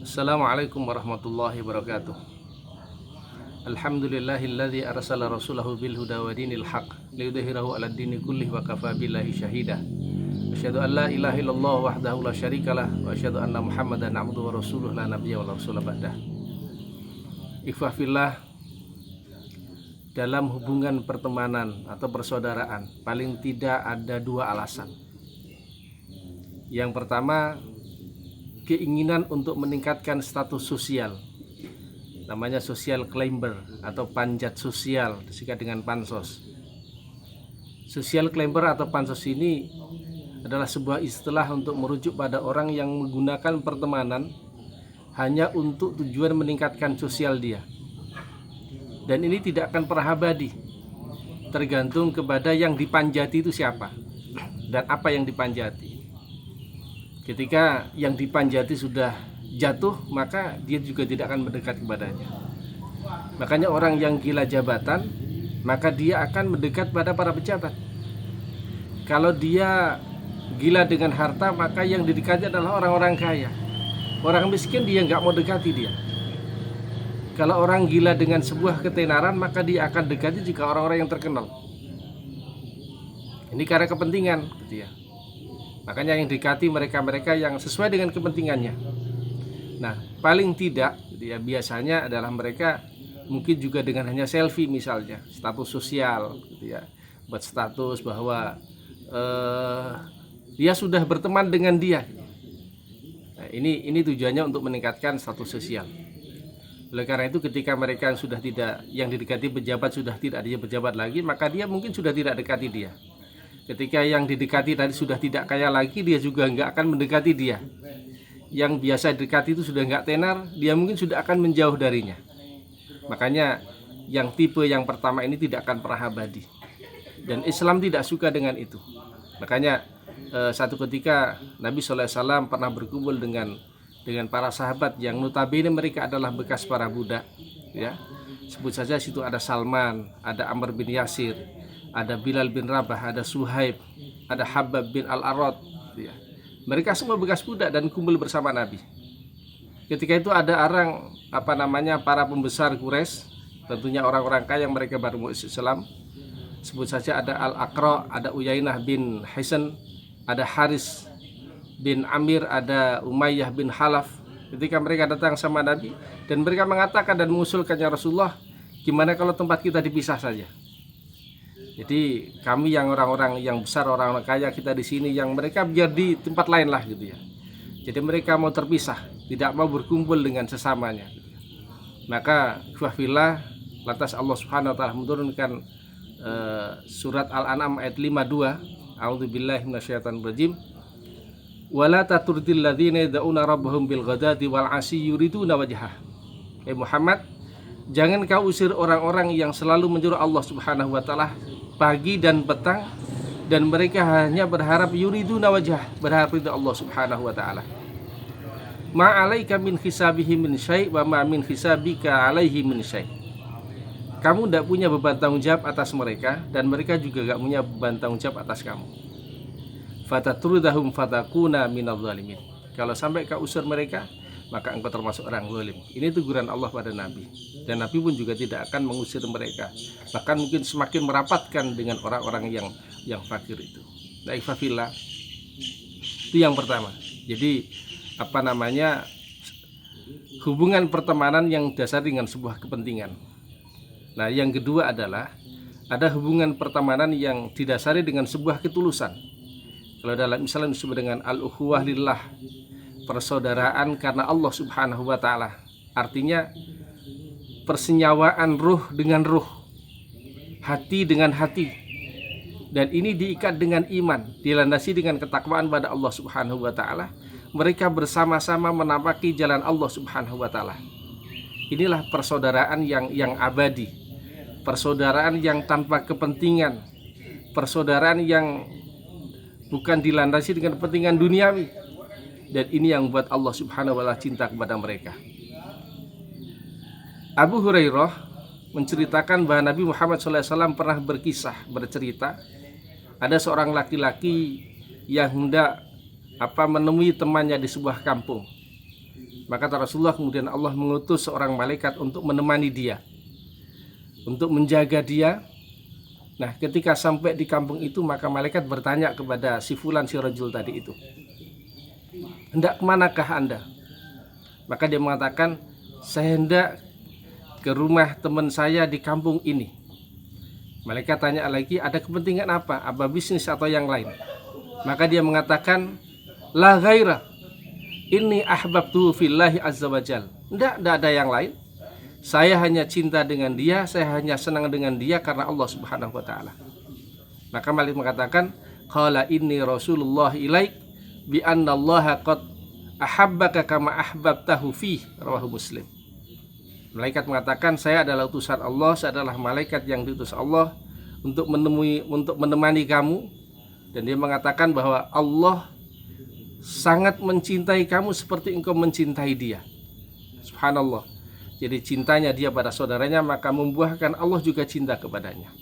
Assalamualaikum warahmatullahi wabarakatuh. Alhamdulillahilladzi arsala rasulahu bil huda wa dinil haq liyudhhirahu 'alad dini kullih wa kafa billahi syahida. Asyhadu an la ilaha illallah wahdahu la syarikalah wa asyhadu anna Muhammadan 'abduhu wa rasuluhu la nabiyya wa la rasula ba'dah. Ikhwah fillah, dalam hubungan pertemanan atau persaudaraan paling tidak ada dua alasan. Yang pertama, keinginan untuk meningkatkan status sosial, namanya social climber atau panjat sosial, disingkat dengan pansos. Social climber atau pansos ini adalah sebuah istilah untuk merujuk pada orang yang menggunakan pertemanan hanya untuk tujuan meningkatkan sosial dia. Dan ini tidak akan pernah abadi, tergantung kepada yang dipanjati itu siapa dan apa yang dipanjati. Ketika yang dipanjati sudah jatuh, maka dia juga tidak akan mendekat kepadanya. Makanya orang yang gila jabatan, maka dia akan mendekat pada para pejabat. Kalau dia gila dengan harta, maka yang didekati adalah orang-orang kaya. Orang miskin dia nggak mau dekati dia. Kalau orang gila dengan sebuah ketenaran, maka dia akan dekati jika orang-orang yang terkenal. Ini karena kepentingan, gitu ya. Makanya yang dekati mereka-mereka yang sesuai dengan kepentingannya. Nah, paling tidak gitu ya, biasanya adalah mereka mungkin juga dengan hanya selfie misalnya, status sosial gitu ya. Buat status bahwa dia sudah berteman dengan dia. Nah, ini tujuannya untuk meningkatkan status sosial. Oleh karena itu ketika mereka yang didekati pejabat sudah tidak ada pejabat lagi, maka dia mungkin sudah tidak dekati dia. Ketika yang didekati tadi sudah tidak kaya lagi, dia juga nggak akan mendekati dia. Yang biasa didekati itu sudah nggak tenar, dia mungkin sudah akan menjauh darinya. Makanya yang tipe yang pertama ini tidak akan pernah abadi. Dan Islam tidak suka dengan itu. Makanya satu ketika Nabi SAW pernah berkumpul dengan para sahabat yang notabene mereka adalah bekas para budak. Ya, sebut saja situ ada Salman, ada Amr bin Yasir, ada Bilal bin Rabah, ada Suhaib, ada Habab bin Al-Arad ya. Mereka semua bekas budak dan kumpul bersama Nabi. Ketika itu ada para pembesar Quraisy, tentunya orang-orang kaya yang mereka baru masuk Islam. Sebut saja ada Al-Aqra, ada Uyainah bin Hisan, ada Haris bin Amir, ada Umayyah bin Halaf. Ketika mereka datang sama Nabi dan mereka mengatakan dan mengusulkannya, Rasulullah, gimana kalau tempat kita dipisah saja? Jadi kami yang orang-orang yang besar, orang-orang kaya kita di sini, yang mereka biar di tempat lain lah gitu ya. Jadi mereka mau terpisah, tidak mau berkumpul dengan sesamanya. Maka fillah, lantas Allah Subhanahu wa taala menurunkan surat Al-An'am ayat 52, A'udzubillahi minasyaitonir rajim. Wala taturdil ladzina yad'una rabbahum bil ghadati wal 'ashyi yuriduna wajhah. Muhammad, jangan kau usir orang-orang yang selalu menyuruh Allah Subhanahu wa taala pagi dan petang, dan mereka hanya berharap yuriduna wajhah, berharap ridha Allah Subhanahu wa taala. Ma 'alaika min hisabihi min syai' wa ma min hisabika 'alaihi min syai'. Kamu tidak punya beban tanggung jawab atas mereka, dan mereka juga tidak punya beban tanggung jawab atas kamu. Fatatrudahum fatakuna minadh dhalimin. Kalau sampai kau usir mereka, maka engkau termasuk orang zalim. Ini teguran Allah pada Nabi. Dan Nabi pun juga tidak akan mengusir mereka. Bahkan mungkin semakin merapatkan dengan orang-orang yang fakir itu. Nah, ifafillah, itu yang pertama. Jadi hubungan pertemanan yang dasar dengan sebuah kepentingan. Nah, yang kedua adalah ada hubungan pertemanan yang didasari dengan sebuah ketulusan. Kalau dalam Islam disebut dengan al-ukhuwah lillah, persaudaraan karena Allah Subhanahu wa taala. Artinya persenyawaan ruh dengan ruh, hati dengan hati. Dan ini diikat dengan iman, dilandasi dengan ketakwaan pada Allah Subhanahu wa taala. Mereka bersama-sama menapaki jalan Allah Subhanahu wa taala. Inilah persaudaraan yang abadi. Persaudaraan yang tanpa kepentingan. Persaudaraan yang bukan dilandasi dengan kepentingan duniawi. Dan ini yang membuat Allah Subhanahu wa taala cinta kepada mereka. Abu Hurairah menceritakan bahwa Nabi Muhammad SAW pernah bercerita, ada seorang laki-laki yang hendak menemui temannya di sebuah kampung. Maka kata Rasulullah, kemudian Allah mengutus seorang malaikat untuk menemani dia, untuk menjaga dia. Nah, ketika sampai di kampung itu, maka malaikat bertanya kepada si fulan, si rajul tadi itu, hendak kemanakah anda? Maka dia mengatakan, saya hendak ke rumah teman saya di kampung ini. Malaikat tanya lagi, ada kepentingan apa? Apa bisnis atau yang lain? Maka dia mengatakan, la ghaira, inni ahbabtu fillahi azza wajal. Tidak ada yang lain. Saya hanya cinta dengan dia, saya hanya senang dengan dia karena Allah Subhanahu wa taala. Maka malaikat mengatakan, qala inni rasulullah ilaik bi anna Allah qad ahabbaka kama ahbabtahu fi, rawahu Muslim. Malaikat mengatakan, saya adalah utusan Allah, saya adalah malaikat yang diutus Allah untuk menemani kamu. Dan dia mengatakan bahwa Allah sangat mencintai kamu seperti engkau mencintai dia. Subhanallah. Jadi cintanya dia pada saudaranya maka membuahkan Allah juga cinta kepadanya.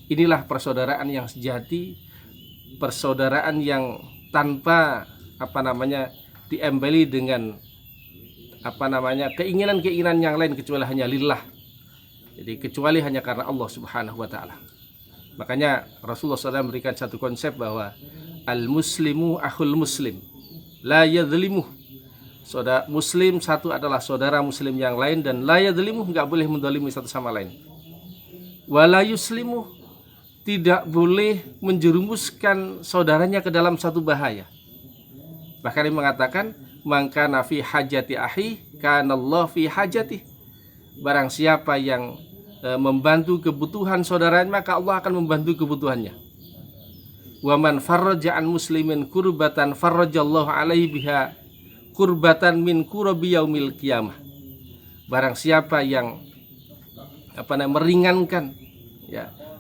Inilah persaudaraan yang sejati, persaudaraan yang tanpa diembeli dengan keinginan-keinginan yang lain kecuali hanya lillah. Jadi kecuali hanya karena Allah Subhanahu wa taala. Makanya Rasulullah SAW memberikan satu konsep bahwa al-muslimu akhul muslim la yadhlimuh. Saudara muslim satu adalah saudara muslim yang lain, dan la yadhlimuh, enggak boleh mendolimi satu sama lain. Wala yuslimu, tidak boleh menjerumuskan saudaranya ke dalam satu bahaya. Bahkan dia mengatakan, man kana fi hajati ahi kana Allah fi hajati. Barang siapa yang membantu kebutuhan saudaranya, maka Allah akan membantu kebutuhannya. Wa man farraja an muslimin kurbatan farrajallahu alaihi biha kurbatan min kurabi yaumil qiyamah. Barang siapa yang meringankan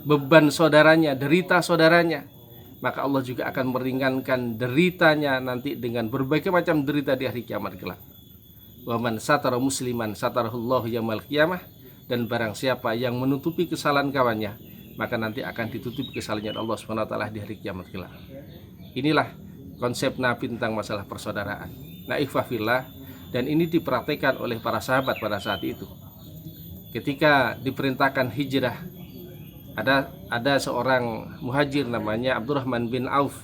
beban saudaranya, derita saudaranya, maka Allah juga akan meringankan deritanya nanti dengan berbagai macam derita di hari kiamat kelak. Wa man satara musliman satarahullahu yaumil qiyamah. Dan barang siapa yang menutupi kesalahan kawannya, maka nanti akan ditutupi kesalahannya Allah Subhanahu wa taala di hari kiamat kelak. Inilah konsep Nabi tentang masalah persaudaraan. Nah, ikhwah fillah, dan ini dipraktikkan oleh para sahabat pada saat itu. Ketika diperintahkan hijrah, ada seorang muhajir namanya Abdurrahman bin Auf.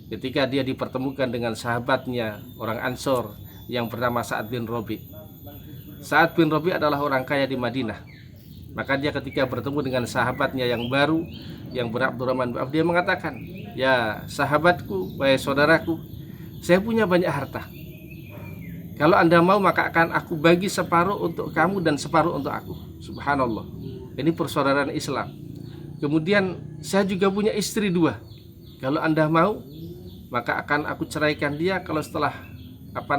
Ketika dia dipertemukan dengan sahabatnya orang Ansor yang bernama Sa'ad bin Rabi'. Sa'ad bin Rabi' adalah orang kaya di Madinah. Maka dia ketika bertemu dengan sahabatnya yang baru, yang bernama Abdurrahman bin Auf, dia mengatakan, ya sahabatku, wahai saudaraku, saya punya banyak harta. Kalau anda mau maka akan aku bagi separuh untuk kamu dan separuh untuk aku. Subhanallah. Ini persaudaraan Islam. Kemudian saya juga punya istri 2. Kalau anda mau maka akan aku ceraikan dia. Kalau setelah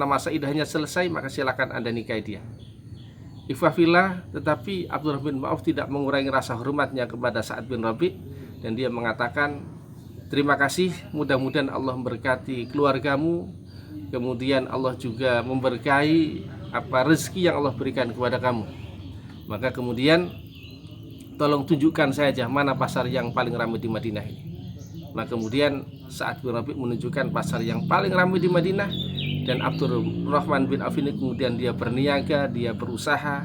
masa iddahnya selesai maka silakan anda nikahi dia. Ikhwafillah, tetapi Abdurrahman bin Auf tidak mengurangi rasa hormatnya kepada Sa'ad bin Rabi', dan dia mengatakan, terima kasih, mudah-mudahan Allah memberkati keluargamu, kemudian Allah juga memberkahi rezeki yang Allah berikan kepada kamu. Maka kemudian tolong tunjukkan saja mana pasar yang paling ramai di Madinah ini. Maka kemudian Sa'ad bin Rabi' menunjukkan pasar yang paling ramai di Madinah, dan Abdurrahman bin Auf ini kemudian dia berniaga, dia berusaha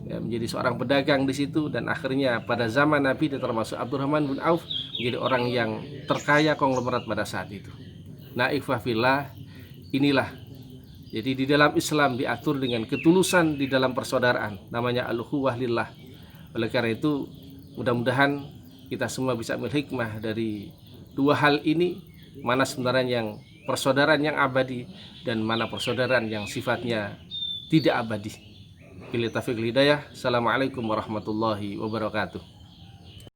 menjadi seorang pedagang di situ, dan akhirnya pada zaman Nabi dia termasuk Abdurrahman bin Auf menjadi orang yang terkaya konglomerat pada saat itu. Nah, ikhwah fillah, inilah jadi di dalam Islam diatur dengan ketulusan di dalam persaudaraan, namanya al-ukhuwah lillah. Oleh karena itu mudah-mudahan kita semua bisa ambil hikmah dari dua hal ini, mana sebenarnya yang persaudaraan yang abadi dan mana persaudaraan yang sifatnya tidak abadi. Billahi taufiq wal hidayah. Assalamualaikum warahmatullahi wabarakatuh.